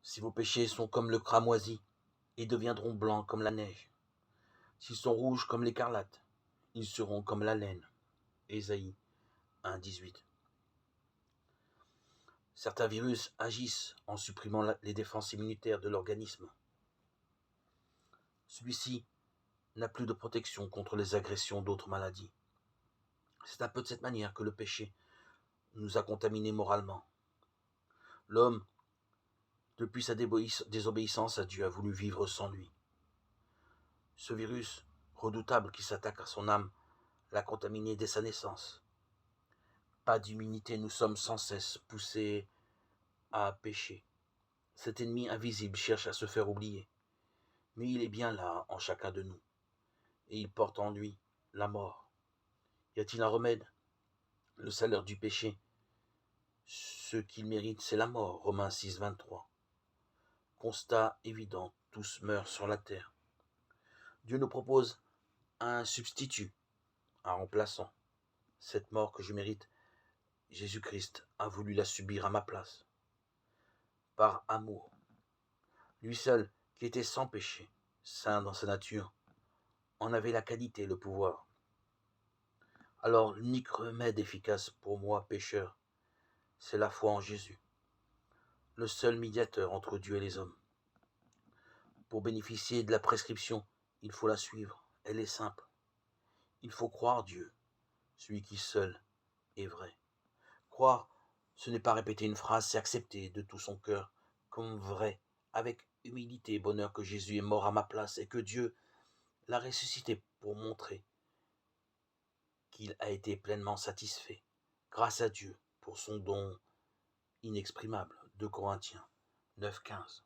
Si vos péchés sont comme le cramoisi, ils deviendront blancs comme la neige. S'ils sont rouges comme l'écarlate, ils seront comme la laine. Ésaïe 1,18. Certains virus agissent en supprimant les défenses immunitaires de l'organisme. Celui-ci n'a plus de protection contre les agressions d'autres maladies. C'est un peu de cette manière que le péché nous a contaminés moralement. L'homme, depuis sa désobéissance à Dieu, a voulu vivre sans lui. Ce virus redoutable qui s'attaque à son âme l'a contaminé dès sa naissance. Pas d'immunité, nous sommes sans cesse poussés à pécher. Cet ennemi invisible cherche à se faire oublier, mais il est bien là en chacun de nous, et il porte en lui la mort. Y a-t-il un remède? Le salaire du péché, ce qu'il mérite, c'est la mort. Romains 6, 23. Constat évident, tous meurent sur la terre. Dieu nous propose un substitut, un remplaçant. Cette mort que je mérite, Jésus-Christ a voulu la subir à ma place. Par amour. Lui seul, qui était sans péché, saint dans sa nature, en avait la qualité, le pouvoir. Alors l'unique remède efficace pour moi, pécheur, c'est la foi en Jésus, le seul médiateur entre Dieu et les hommes. Pour bénéficier de la prescription, il faut la suivre, elle est simple. Il faut croire Dieu, celui qui seul est vrai. Croire, ce n'est pas répéter une phrase, c'est accepter de tout son cœur comme vrai, avec humilité et bonheur que Jésus est mort à ma place et que Dieu l'a ressuscité pour montrer qu'il a été pleinement satisfait, grâce à Dieu, pour son don inexprimable. 2 Corinthiens 9, 15.